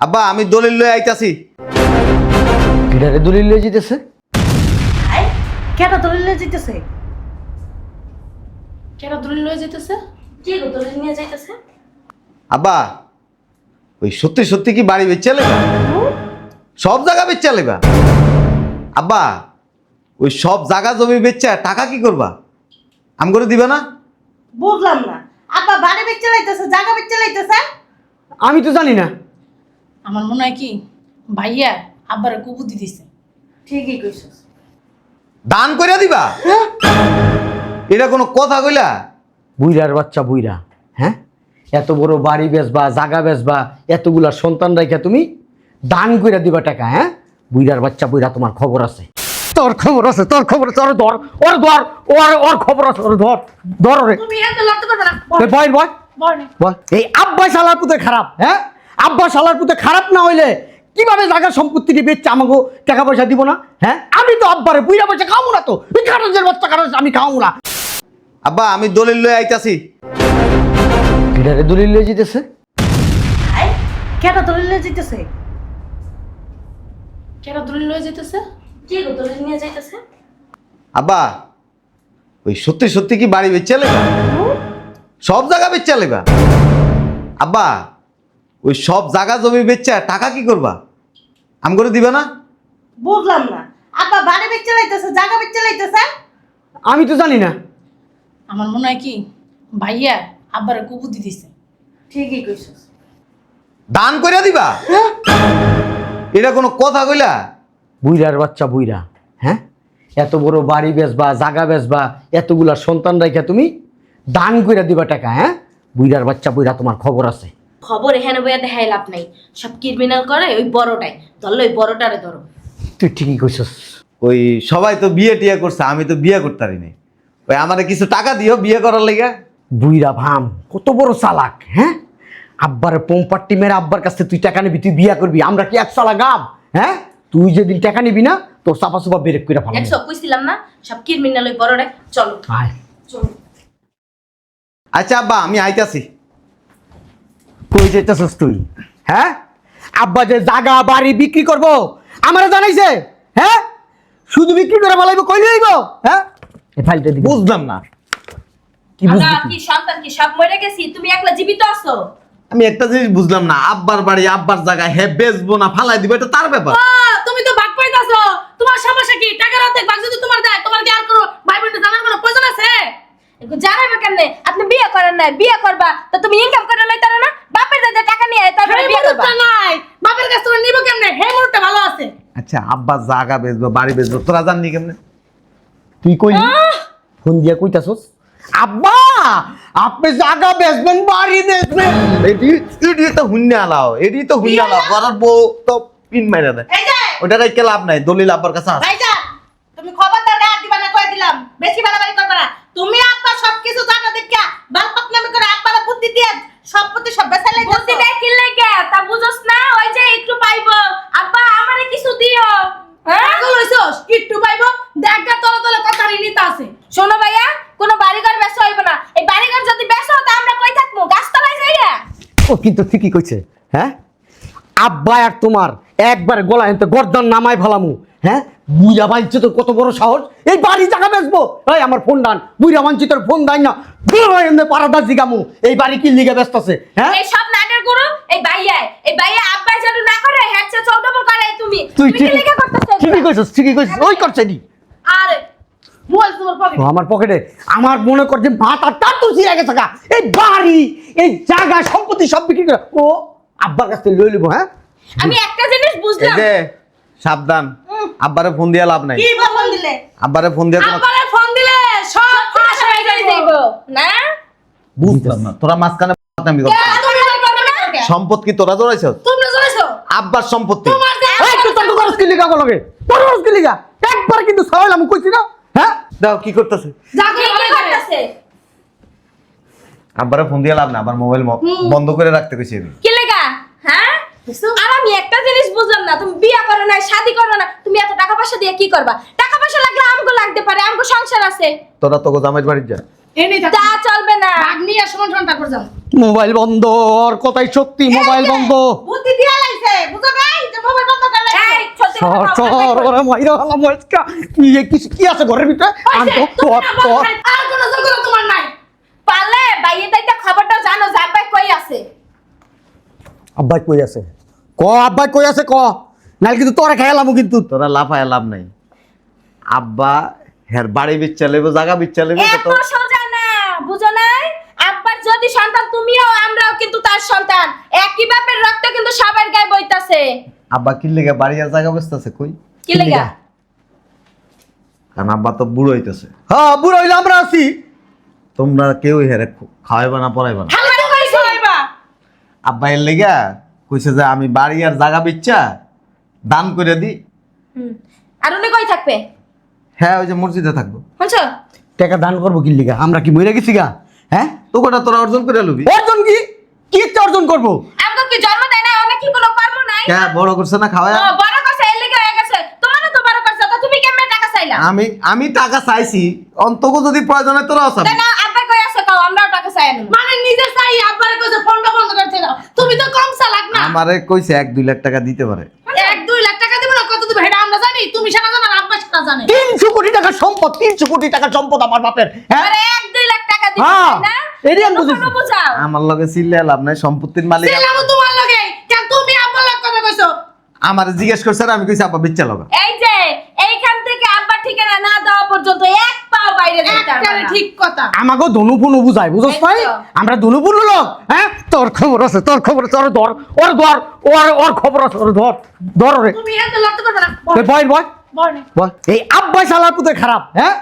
আব্বা আমি দলিল লয়ে আইতাছি। এটারে দলিল লয়ে যেতেছে। আই কেটা দলিল নিয়ে যাইতেছে? কেটা দলিল লয়ে যেতেছে? কি গো দলিল নিয়ে যাইতেছে? আব্বা ওই সত্যি সত্যি কি বাড়ি বেচে লেবা? সব জায়গা বেচে লেবা? আব্বা ওই সব জায়গা জমি বেচে টাকা কি করবা? আম করে দিবা না? বুঝলাম না। আব্বা বাড়ি বেচে লাইতেছে, জায়গা বেচে লাইতেছে? আমি তো জানি না। আমার মনে হয় কি ভাইয়া আব্বারে কুবুদ্ধি দিছে। ঠিকই কইছস। দান করে দিবা? এটা কোনো কথা কইলা? বুইরার বাচ্চা বুইরা, হ্যাঁ? এত বড় বাড়ি বেচবা, জায়গা বেচবা, এতগুলা সন্তান রাইখা তুমি দান কইরা দিবা টাকা, হ্যাঁ? বুইরার বাচ্চা বুইরা, তোমার খবর আছে। তোর খবর আছে, তোর খবর আছে। ওর ধর, ওর ধর, ওর খবর আছে, ওর ধর, ধর ওরে। তুমি এত লড়তে পারবে না। এই বয় বয় বল বল। এই আব্বা শালার পুতে খারাপ, হ্যাঁ? আব্বা শালার পুতে খারাপ না হইলে কিভাবে জায়গা সম্পত্তিটি বেচছে আমাকে টাকা পয়সা দিব না, হ্যাঁ? আমি তো আব্বারে বুইরা পয়সা খাওয়াবো না, তো এই খারজের বাচ্চা খারজ আমি খাওয়াবো না। আব্বা আমি দলিল লয়ে আইতাছি। এটারে দলিল লয়ে যেতেছে। আই কেটা দলিল নিয়ে যাইতেছে? কেটা দলিল লয়ে যেতেছে? কি গো দলিল নিয়ে যাইতেছে? আব্বা ওই সত্যি সত্যি কি বাড়ি বেচে লেবা? সব জায়গা বেচে লেবা? আব্বা ওই সব জায়গা জমি বেচে টাকা কি করবা? আম করে দিবা না? বুঝলাম না। আব্বা বাড়ি বেচে লাইতেছে, জায়গা বেচে লাইতেছে? আমি তো জানি না। আমার মনে হয় কি ভাইয়া আব্বারে কুবুদ্ধি দিছে। ঠিকই কইছস। দান করে দিবা? এটা কোনো কথা কইলা? বুইরার বাচ্চা বুইরা, হ্যাঁ? এত বড় বাড়ি বেচবা, জায়গা বেচবা, এতগুলা সন্তান রাইখা তুমি দান কইরা দিবা টাকা, হ্যাঁ? বুইরার বাচ্চা বুইরা, তোমার খবর আছে। খবর এখানে বইয়া দেখাই লাভ নাই। সব ক্রিমিনাল করে ওই বড়টাই। ধরলো ওই বড়টারে ধরো। তুই ঠিকই কইছস। ওই সবাই তো বিয়ে টিয়ে করছে, আমি তো বিয়ে করতে পারিনি। ওই আমারে কিছু টাকা দিও বিয়ে করার লেগে। বুইরা ভাম কত বড় চালাক, হ্যাঁ? আব্বারে পোমপাট্টি মেরে আব্বার কাছে তুই টাকা নিবি, তুই বিয়া করবি। আমরা কি এক চালা গাব, হ্যাঁ? তুই যেদিন টাকা নিবি না, তোর চাপা চুপা বেরেক করে ফেলাবো। দেখছো কইছিলাম না সব ক্রিমিনাল ওই বড়টাই। চলো আয়। চলো। আচ্ছা আব্বা আমি আইতাছি। কই যেতেছস তুই, হ্যাঁ? আব্বা যে জায়গা বাড়ি বিক্রি করবো আমারে জানাইছে, হ্যাঁ? শুধু বিক্রি করে ফেলাইবো, কই লইব, হ্যাঁ? এই ফাইলটা দিবি। বুঝলাম না। কি বুঝবি আগা তুই? কি সন্তান কি সব মরে গেছি, তুমি একলা জীবিত আছো। আমি একটা জিনিস বুঝলাম না, আব্বার বাড়ি আব্বার জায়গা হে বেচবো না ফালাই দিব, এটা তার ব্যাপার। তুমি তো ভাগ পাইতাছো। তোমার সমস্যা কি? টাকার অর্ধেক ভাগ যদি তোমার দেয়, তোমার কি আর কোনো ভাই বোনদের জানার কোনো প্রয়োজন আছে? জানাবে কেমনে? আপনি বিয়ে করেন নাই, বিয়ে করবা তো তুমি ইনকাম করে লইতা না? বাপের দাদা টাকা নিয়ে তারপরে এই বিয়ে করবা। মুরুদটা নাই, বাপের কাছ থেকে নিব কেমনে? হে মুরুদটা ভালো আছে। আচ্ছা আব্বার জায়গা বেচবো বাড়ি বেচবো তোরা জাননি কেমনে? তুই কইলি ফোন দিয়া কইতাছস আব্বা আপনি জায়গা বেচবেন, বাড়ি বেচবেন? এডি তো হুন্না আলাও, এডি তো হুন্না আলাও, ঘরের বউ তো পিন মাইরা দেয়। এই যে ওটা রাইকে লাভ নাই, দলিল আব্বার কাছে আছে। ভাইজান তুমি খবরদার গায়ে দিবা না, কই দিলাম। বেশি বাড়াবাড়ি করবে না। তুমি আব্বা সবকিছু জানো দেখা বালপাক নামে করে আব্বারে বুদ্ধি দিয়ে সম্পত্তি সব বেচা বুদ্ধি লাইতেছো। দেয় কি লাগে? তা বুঝোস না? ওই যে একটু পাইবো, আব্বা আমারে কিছু দিও। হ্যাঁ পাগল হইছস? একটু পাইবো দেখা তলে তলে কথা নিতে আছে। শোনো ভাইয়া, কোনো বাড়িঘর বেচা হইব না। এই বাড়িঘর যদি বেচো তা আমরা কই থাকবো? গাছতলায় যাইয়া। ও কিন্তু ঠিকই কইছে, হ্যাঁ? আব্বা আর তোমার একবার গলা এনতে গর্দন নামায় ফেলামু, হ্যাঁ? বুইরা বাঞ্চিত কত বড় সাহস, এই বাড়ি জায়গা বেচবো? এই আমার ফোন ডান, বুইরা বাঞ্চিতর ফোন দাই না, এমনি পারাদা জিগামু এই বাড়ি কি লিগে ব্যস্ত আছে, হ্যাঁ? এই সব নাটের গুরু এই ভাইয়া আব্বা যেন না করে হ্যাচে চৌডবল করে তুমি। তুই তুমি কি লেখা করতেছ? ঠিকই কইছস, ঠিকই কইছস, ওই করছে নি। আরে মোবাইল তোমার পকেটে। ও আমার পকেটে, আমার মনে করছে মাথা টাটু ছিঁড়ে গেছে গা। এই বাড়ি এই জায়গা সম্পত্তি সব বিক্রি করে ও আব্বার কাছ থেকে লই লিব, হ্যাঁ? আমি একটা জিনিস এই বুঝলাম। যে সাবধান, আব্বারে ফোন দিয়া লাভ নাই। কি ফোন দিলে? আব্বারে ফোন দিয়া কোনো আব্বারে ফোন দিলে সব ফাঁস হয়ে যাইব যাইব। না? বুঝলাম না, তোরা মাঝখানে পাতামি করছিস। তুমি বল করবে না? সম্পদ কি তোরা জড়াইছস? তোমরা জানাইছো আব্বার সম্পত্তি। তোমার যে এই তুই তর্ক করছ কি লিগা লগে? তর্ক করছ কি লিগা? একবার কিন্তু সরাইলাম কইছি না, হ্যাঁ? দাও কি করতেছে? জাগো কি করতেছে? আব্বারে ফোন দিয়া লাভ না, আবার মোবাইল বন্ধ করে রাখতে কইছি আমি। কি লেগা? হ্যাঁ? আর আমি একটা জিনিস বুঝলাম না, তুমি বিয়া করো না, শাদি করো না, তুমি এত টাকা পয়সা দিয়ে কি করবা? টাকা পয়সা লাগলে আমগো লাগতে পারে, আমগো সংসার আছে। তোরা তো জামাইর বাড়ি যা। এনে তা চলবে না। ভাগ নিয়ে সমান সমান তারপর যাও। মোবাইল বন্ধ, আর কথাই সত্যি, মোবাইল বন্ধ। বুদ্ধি দিয়া লাইছে। সর সর ওরে মাইরা হলাম আজকে কি আছে ঘরের ভিতরে আনতো তোর তোর আর কোনো যোগ্যতা তোমার নাই। পারলে বাইয়ে দাইটা খবরটা জানো যে আব্বাই কই আছে। আব্বাই কই আছে ক আব্বাই কই আছে ক নাল কিন্তু তোরে খাইলামু কিন্তু তোরা লাফায় লাভ নাই। আব্বা হের বাড়ি বিচ্ছা লেবো, জায়গা বিচ্ছা লেবো এত তো সোজা না, বুঝো নাই? আব্বার যদি সন্তান তুমিও আমরাও কিন্তু তার সন্তান। একই বাপের রক্ত কিন্তু সবার গায়ে বইতাছে। আব্বা কি লেগে বাড়ি আর জায়গা বসতেছে কই? কি লাগা? কারণ আব্বা তো বুড়ো হইতেছে। হ্যাঁ বুড়ো হইলে আমরা আছি। তোমরা কেউ হেরে খাওয়াইবা না পড়াইবা না। আমার কইছো হইবা। আব্বা এর লেগা কইছে যে আমি বাড়ি আর জায়গা বিচ্ছা দান করে দিই। আর উনি কই থাকবে? হ্যাঁ ওই যে মসজিদে থাকবো। শুনছো? টাকা দান করবো কি লিগা? আমরা কি মরে গেছি গা? হ্যাঁ তো কোটা তোরা অর্জন করে লবি। অর্জন কি কি অর্জন করবো? আমাকে কি জন্ম দেয় না? অনেক কি কোনো কর্ম নাই? কে বড় করছে না খাওয়া? ও বড় করছে এর লিগে হয়ে গেছে। তোমারও তো বড় করছে, তো তুমি কেমনে টাকা চাইলা? আমি টাকা চাইছি, অন্তকো যদি প্রয়োজন হয় তোরা আসাবি। না আব্বা কই আছে কও, আমরাও টাকা চাই আনবো। মানে নিজে চাই আব্বারে কইছে ফোনটা বন্ধ করতে দাও। তুমি তো কম চালাক না। আমারে কইছে 1-2 লাখ টাকা দিতে পারে। 1-2 লাখ টাকা দিব না, কত দিবে এটা আমরা জানি। তুমি সেটা জানো না, আব্বা সেটা জানে। 300 কোটি টাকা সম্পদ, 300 কোটি টাকা সম্পদ আমার বাপের। হ্যাঁ আরে 1-2 লাখ টাকা দিতে হ্যাঁ, চাই না? এরই আমি বুঝেছি। কোনো বুঝাও। আমার লগে চিল্লে লাভ নাই, সম্পত্তির মালিক। ছিলাম তোমার লগে, কেন তুমি আব্বার লগে কথা কইছো? আমারে জিজ্ঞেস করছে আর আমি কইছি আব্বা বিচ্ছা লগা। এই যে এইখান থেকে আব্বা ঠিকানা না দেওয়া পর্যন্ত এক পাও বাইরে যেতে পারবে একবারে না। ঠিক কথা। আমাকে ধনুপুনু বুঝাই, বুঝছ ভাই? একদম। আমরা ধনুপুনু লোক। হ্যাঁ তোর খবর আছে, তোর খবর আছে, ওর ধর ওর ধর ওর খবর আছে, ওর ধর ধর রে। তুমি এত লড়তে পারবে না। বয় বয় বল। বল। এই আব্বা শালার পুতে খারাপ। হ্যাঁ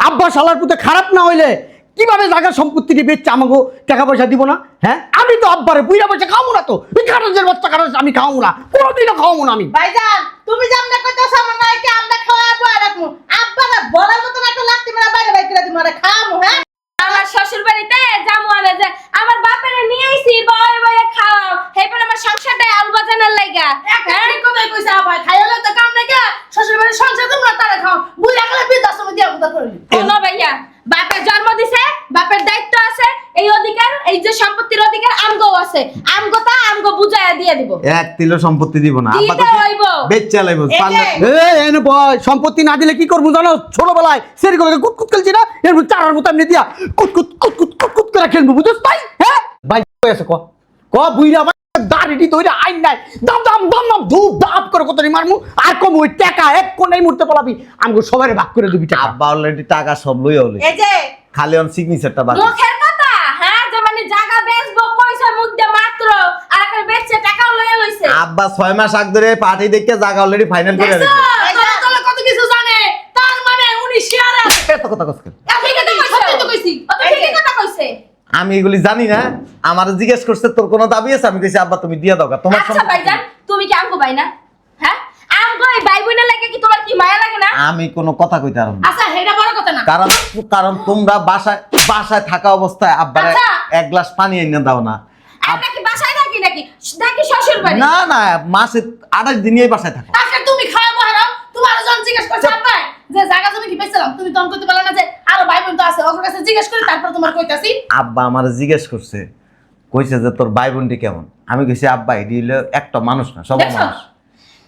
আব্বা শালার পুতে খারাপ না হইলে কিভাবে জায়গা সম্পত্তিটি বেচছে আমাকে টাকা পয়সা দিব না? হ্যাঁ আমি তো আব্বারে বুইরা পয়সা খাওয়াবো না তো। ওই কারণের বাচ্চা কারণ আমি খাওয়াবো না, কোনোদিনও খাওয়াবো না আমি। ভাইজান তুমি জানলে কইতাছ আমার নাইকে আমরা খাওয়াবো আর রাখমু। আব্বারা বড় মত একটা লাগতে মেরা বাইরে বাইরে করে দিমু আর খাওয়ামু। হ্যাঁ আমার শ্বশুর বাড়িতে যাবো আনে যে আমার বাপের নিয়ে আইছি বয় বয়ে খাওয়াও, এরপর আমার সংসারটা আলু বাজানোর লাইগা। একটা ঠিক কথাই কইছে আব্বা, খাইলে তো কাম নাই কে? শ্বশুর বাড়ির সংসার তোমরা তারে খাও। বুঝা গেলে বৃদ্ধাশ্রমে দিয়া কথা করলি। কোনো ভাইয়া বাপের জন্ম দিছে, বাপের দায়িত্ব আছে, এই অধিকার, এই যে সম্পত্তির অধিকার আমগো আছে। আমগোটা আমগো বুঝাইয়া দিয়ে দিব। 1 কিলো সম্পত্তি দিব না। আব্বা দিতে হইব। বেচ্চা লাইবো। পারলে এনে বয় সম্পত্তি না দিলে কি করবো জানো? ছোটবেলায় সেরি করে কুতকুত খেলছি না, এর চারার মতো এমনি দিয়া কুতকুত কুতকুত কুতকুত করে খেলবো, বুঝছ ভাই? হ্যাঁ ভাই কই আছে ক ক বুইরা দাড়িটি তৈরি আইন নাই দাম দাম দাম দাম ধূপ দাপ করে কত মারমু আর কম ওই টাকা এক কোণাই মুড়তে পালাবি আমাকে সবাই ভাগ করে দিবি টাকা। আব্বা অলরেডি টাকা সব লই হলো, এই যে খালি অন সিগনেচারটা বাকি। মুখের কথা, হ্যাঁ যে মানে জায়গা বেচবো পয়সা মুখ দিয়ে মাত্র, আর একটা বেচছে টাকাও লয়ে লইছে। আব্বা 6 মাস আগ ধরে পার্টি দেখে জায়গা অলরেডি ফাইনাল করে দেখছো? রেখেছে। তোরা তোরা কত কিছু জানে। তার মানে উনি শেয়ার আছে। এত কথা কস কেন? ঠিকই তো কইছে। সত্যি তো কইছি। ও তো ঠিকই কথা কইছে। আমি এগুলি জানি না। আমার জিজ্ঞেস করছে তোর কোনো দাবি আছে? আমি কইছি আব্বা তুমি দিয়া দাও গা, তোমার আচ্ছা সম্পত্তি। ভাইজান তুমি কি আমগো ভাই না? হ্যাঁ আমগো এই ভাই বোনের লাগে কি তোমার কি মায়া লাগে না? আমি কোনো কথা কইতে পারব না। আচ্ছা এটা বড় কথা না। কারণ তোমরা বাসায় থাকা অবস্থায় আব্বারে আচ্ছা। 1 গ্লাস পানি এনে দাও না। আমরা কি বাসায় থাকি নাকি? নাকি শ্বশুর বাড়ি? না না, মাসে 28 দিনই বাসায় থাকো। আজকে তুমি খাওয়াবো হারাও। তোমার জন জিজ্ঞেস করছে আব্বা যে জায়গা জমি কি বেচছিলাম, তুমি তখন করতে পারলে না যে আরো ভাই বোন তো আছে, ওর কাছে জিজ্ঞেস করি তারপর তোমার কইতাছি। আব্বা আমার জিজ্ঞেস করছে, কইছে যে তোর ভাই বোনটি কেমন? আমি কইছি আব্বা এডি হলো একটা মানুষ না, সব দেখছো? মানুষ।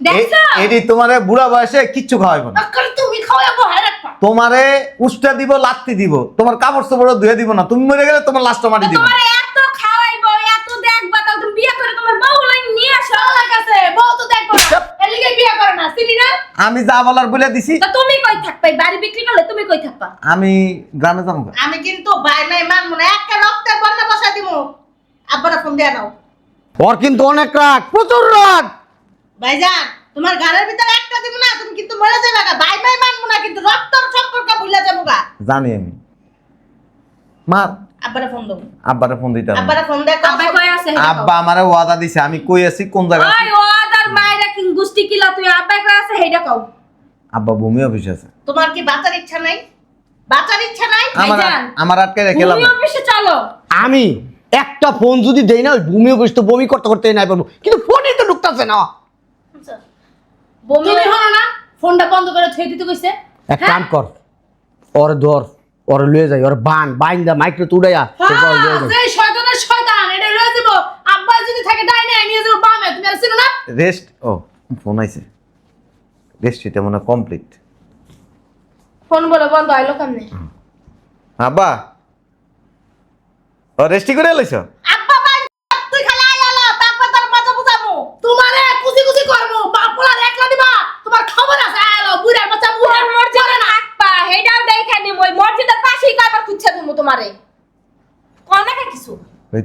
দেখছো? এডি তোমারে বুড়া বয়সে কিচ্ছু খাওয়াইব না। আজকাল তুমি খাওয়াবো হারাপ্পা। তোমারে উষ্টা দিব, লাত্তি দিব, তোমার কাপড় চোপড় ধুয়ে দিব না। তুমি মরে গেলে তোমার লাশটা মাটি দিব। তোমার এত খাওয়াইবো, এত দেখবা, তাও তুমি বিয়ে করে তোমার বউ লাইন নিয়ে আসো। শালা কাছে বউ তো দেখবো না। এর লিগে বিয়ে করে না, চিনি না? আমি যা বলার বলে দিছি। তো তুমি কই থাকবা? এই বাড়ি বিক্রি করলে তুমি কই থাকবা? আমি গ্রামে যাবো। আমি কিন্তু ভাই নাই মানমু না, একটা রক্তের বন্যা বসাই দিমু। আব্বারা ফোন দিয়া নাও। ওর কিন্তু অনেক রাগ, প্রচুর রাগ। ভাইজান তোমার ঘরের ভিতরে একটা দিমু না, তুমি কিন্তু মরে যাবে গা। ভাই ভাই মানমু না, কিন্তু রক্তের সম্পর্ক ভুলে যাবো গা। জানি আমি। মার আব্বারা ফোন দাও। আব্বারে ফোন দিতে হবে। আব্বারা ফোন দেয়। আব্বা কই আছে? আব্বা আমারে ওয়াদা দিছে, আমি কই আছি কোন জায়গায় আছি। ওই ওদার মাইরা কিং গুষ্টি কিলা তুই আব্বা কই আছে হেইডা কও। আব্বা ভূমি অফিসে আছে। তোমার কি বাঁচার ইচ্ছা নাই? বাঁচার ইচ্ছা নাই? ভাইজান, আমার আটকে রেখেলাম। তুমি অফিসে চলো। আমি একটা ফোন যদি দেই না, ওই ভূমি অফিস তো বমি করতে করতে নাই পারবো, কিন্তু ফোনই তো ঢুকতেছে না। বমি তুমি হলো না ফোনটা বন্ধ করে থুই দিতে কইছে। এক কাম কর, ওর ধর, ওর লয়ে যাই, ওর বাইন্দা মাইক্রো তুড়াইয়া তারপর ওর লয়ে যাই। যে শয়তানের শয়তান এটা লয়ে যাব। আব্বা যদি থাকে ডাইনে নিয়ে যাব বামে, তুমি আর চিনো না? রেস্ট। ও ফোন আইছে। রেস্ট্রিটা মনে কমপ্লিট। ফোন বলে বন্ধ আইলো কেমনে? আব্বা ও রেস্ট্রি করে এলাইছ? আব্বা ভাই তুই খালি আইলা তারপর তোর মজা বুঝামু। তোমারে কুচি কুচি করবো বাপুলার একলা দিবা তোমার খবর আছে আলো বুড়ার বাচ্চা বুড়া মসজিদে থাকবা হেডাও দেখাই নি মই মসজিদের পাশেই কাবার খুঁজছে তুমি তোমারে কোন না কিছু ওই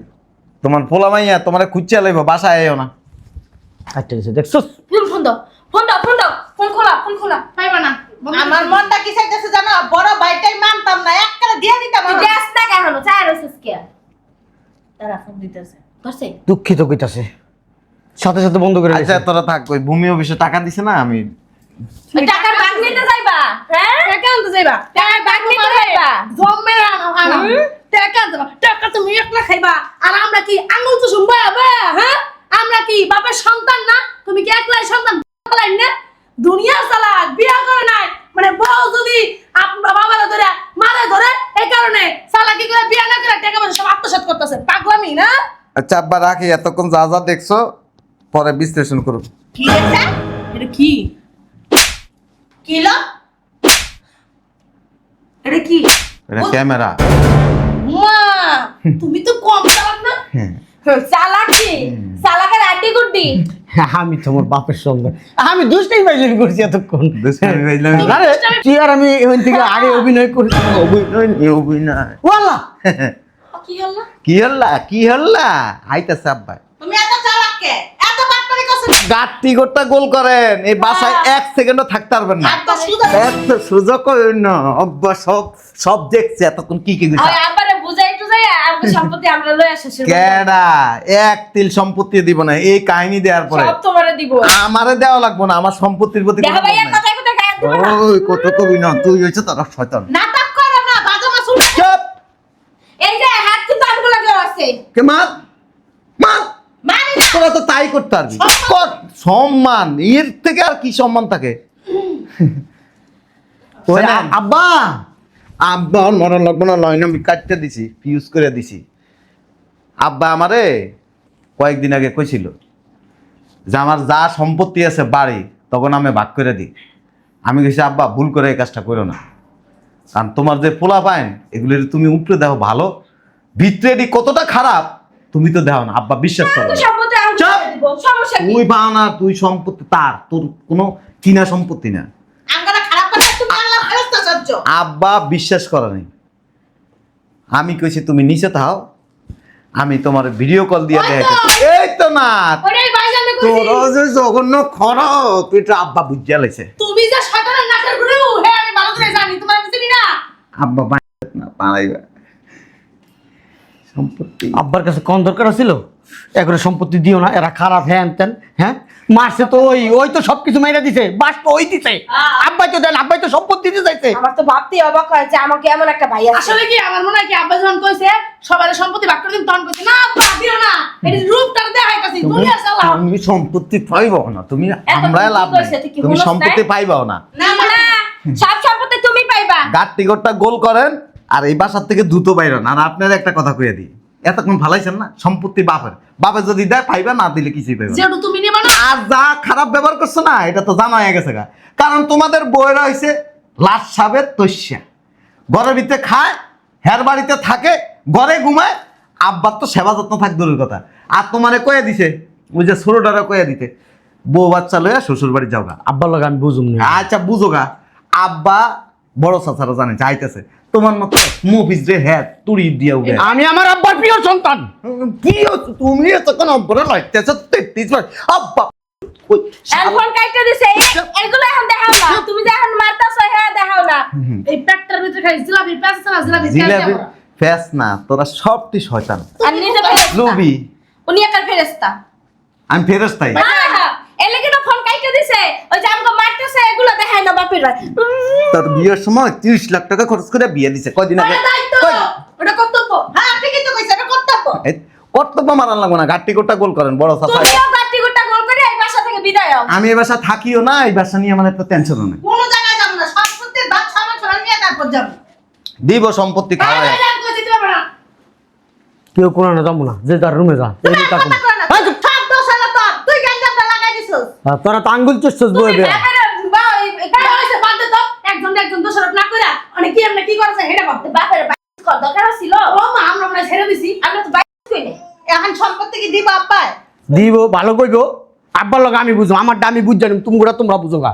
তোমার পোলা মাইয়া তোমারে খুঁজছে লইব, বাসায় আইও না। আচ্ছা আচ্ছা দেখছস ফোন দাও ফোন খোলা পাইবা না আমার মনটা কি চাইতেছে জানো, বড় ভাইটাই মানতাম না, একবারে দিয়ে দিতাম। তুই গ্যাস না কেন চাই রসিস কে তারা ফোন দিতেছে। ধরছে দুঃখিত কইতাছে, সাথে সাথে বন্ধ করে আচ্ছা দিয়েছে। তোরা থাক, ওই ভূমি অফিসে টাকা দিছে না, আমি ওই টাকার বাগ নিতে যাইবা হ্যাঁ টাকা আনতে যাইবা টাকার বাগ নিতে যাইবা জমে আনা টাকা দেবা টাকা তুমি একলা খাইবা আর আমরা কি আঙুল তো শুনবা হ্যাঁ আমরা কি বাপের সন্তান না তুমি কি একলাই সন্তান পালাই না দুনিয়া চালাক বিয়া করে নাই মানে বউ যদি আপনার বাবারে ধরে মারে ধরে এই কারণে চালাকি করে বিয়া না করে টাকা পয়সা সব আত্মসাৎ করতেছে পাগলামি না আচ্ছা আব্বা রাখি, এতক্ষণ যা যা দেখছো পরে বিশ্লেষণ করো। কি দেখছে? এটা কি কি লো? এটা কি এটা ক্যামেরা। মা তুমি তো কম চালাক না চালাকি চালাকের আড্ডি গুড্ডি আমি তোমার বাপের সঙ্গে আমি দুষ্টাই বাইজলি করছি এতক্ষণ। দুষ্টামি বাইজলামি? আরে তুই আর আমি ওইখান থেকে আগে অভিনয় করছি। অভিনয় ওয়াল্লাহ কি হলো কি হল্লা আইতাছে আব্বা। তুমি এত চালাক কে? এত বাটপারি করছ? গাত্তি গোটা গোল করেন, এই বাসায় 1 সেকেন্ডও থাকতে পারবেন না। এত সুদা এত সুযোগ না আব্বা, সব দেখছে এতক্ষণ কি ওই গেছে। আবারে বুঝাই টুজাই আমাকে সম্পত্তি আমরা লই আসা শুরু কেডা 1 তিল সম্পত্তি দিব না, এই কাহিনী দেওয়ার পরে সব তোমারে দিব আমারে দেওয়া লাগবে না, আমার সম্পত্তির প্রতি দেখো কোনো ভাইয়া লোভ নাই। কথা কথা গায়ে দিব না ওই কত কবি না, তুই হইছে তোর শয়তান। নাটক করো না, বাজে মাসুল। চুপ এই যে হাত কিন্তু আমগুলো কেউ আছে কে মার মার, মানি না। তোরা তো তাই করতে পারবি। কর সম্মান, এর থেকে আর কি সম্মান থাকে? ওই শোনেন, আব্বা আব্বা আর মরণ লাগবে না, লাইন আমি কাটতে দিছি, ফিউজ করে দিছি। আব্বা আমারে কয়েকদিন আগে কইছিল যে আমার যা সম্পত্তি আছে বাড়ি তখন আমি ভাগ করে দিই। আমি কইছি আব্বা ভুল করে এই কাজটা করো না, কারণ তোমার যে পোলা পাইন এগুলো তুমি উপরে দেখো ভালো, ভিতরে কতটা খারাপ তুমি তো দেখো না। আব্বা বিশ্বাস করো তো না। সম্পত্তি আমগুলো চুপ! দিব সমস্যা কি তুই পাও না, তুই সম্পত্তি তার, তোর কোনো কিনা সম্পত্তি না। আঙ্গারা খারাপ করে তুমি আল্লাহ ফেরেশতা সহ্য। আব্বা বিশ্বাস করে নাই। আমি কইছি তুমি নিচে থাও, আমি তোমার ভিডিও কল দিয়ে দেখাইতেছি। এই তো না ওটাই ভাইজানে কইছি তোর যে জঘন্য খর, তুই তো আব্বা বুঝিয়া লাইছে। তুমি যে শয়তানের নাকের গুরু হে আমি ভালো করে জানি তোমার চিনি না আব্বা না পারাইবা সম্পত্তি। আব্বার কাছে কোন দরকার ছিল এগুলো সম্পত্তি দিও না, এরা খারাপ হ্যান তেন। হ্যাঁ মারছে তো ওই তো সবকিছু মাইরা দিছে, বাস তো ওই দিছে। আব্বাই তো দেন, আব্বাই তো সম্পত্তি দিতে চাইছে। আমার তো ভাবতেই অবাক হয় যে আমাকে এমন একটা ভাই আছে আসলে কি আমার মনে হয় কি আব্বা যখন কইছে সবার সম্পত্তি ভাগ করে দিন তখন কইছে না আব্বা দিও না এটা রূপটার দেখাইতাছি দুনিয়া চালা তুমি সম্পত্তি পাইবাও না, তুমি এত আমরা বুদ্ধি লাভ কইছে, নাই, তুই কি তুমি হুনস সম্পত্তি নাই? পাইবাও না। না না মানে সব সম্পত্তি তুমি পাইবা গাট্টি গোটটা গোল করেন আর এই বাসার থেকে দ্রুত বাইর হন। আর আপনার একটা কথা কইয়া দিই, এতক্ষণ ভালাইছেন না, সম্পত্তি বাপের যদি দেয় পাইবা, না দিলে কিছুই পাইবা না। যেটু তুমি নিবা না আর যা খারাপ ব্যবহার করছো না, এটা তো জানা হয়ে গেছে গা। কারণ তোমাদের বইয়েরা হয়েছে লাশ সাবের তৈশ্যা, ঘরের ভিতরে খায়, হের বাড়িতে থাকে, ঘরে ঘুমায়, আব্বার তো সেবা যত্ন থাক দূরের কথা। আর তোমারে কয়ে দিছে ওই যে ছোটটারা কয়ে দিতে বউ বাচ্চা লইয়া শ্বশুর বাড়ি যাও গা। আব্বার লগে আমি বুঝুম না। আচ্ছা বুঝো গা, আব্বা বড় চাচারা জানে চাইতেছে তোমার মতো মুভিস রে হ্যাঁ তুড়ি দিয়া উঠে। আমি আমার আব্বার প্রিয় সন্তান। কি হচ্ছে তুমি এতক্ষণ অব্বরে লাগতেছ 33 বার আব্বা ওই ফোন কাইটা দিছে এগুলো এখন দেখাও না তুমি যে এখন মারতাছো হ্যাঁ দেখাও না এই পেটটার ভিতরে খালি জিলাপি পেঁচা না জিলাপি জিলাপি ফেস না, তোরা সবটি শয়তান আর নিজে ফেরেশতা লোভী। উনি একটা ফেরেশতা আমি ফেরেশতাই। হ্যাঁ এলে কিন্তু ফোন কাইটা দিছে ওই যে আমাকে মারতেছে এগুলো দেখাই না বাপের ভাই তোর বিয়ের সময় 30 লাখ টাকা খরচ করে বিয়ে দিছে কয়দিন আগে। ওটা দায়িত্ব ওটা কর্তব্য হ্যাঁ ঠিকই তো কইছে, এটা কর্তব্য। এই কর্তব্য মারান লাগবে না, গাট্টি কোটা গোল করেন বড় চাচা। তুমিও গাটি গুটা গোল করে এই বাসা থেকে বিদায় হও আমি এই বাসা থাকিও না, এই বাসা নিয়ে আমার একটা টেনশন নেই। কোনো জায়গায় যাবো না, সম্পত্তির ভাগ সমান সমান নিয়ে তারপর যাবো। দিব সম্পত্তি খাওয়া ভাই আমি কইছি দিতে পারবে না কেউ কোনো না যাবো না, যে তার রুমে যা। তুমি আর কথা কও না, সব দোষ হলো তোর, তুই গেঞ্জামটা লাগাই দিছস। তোরা তো আঙ্গুল চুষছস বই তুমি বেয়া। বাপের কেমনে কি করেছে হেডা বাপ তো বাপের বাইক কর দরকার ছিল ও মা আমরা মনে হয় ছেড়ে দিছি আমরা তো বাইক কই না এখন সম্পত্তি কি দিব আব্বা? দিব ভালো কইব আব্বার লগে আমি বুঝো আমারটা আমি বুঝ জানি তুমি তোমরা বুঝো গা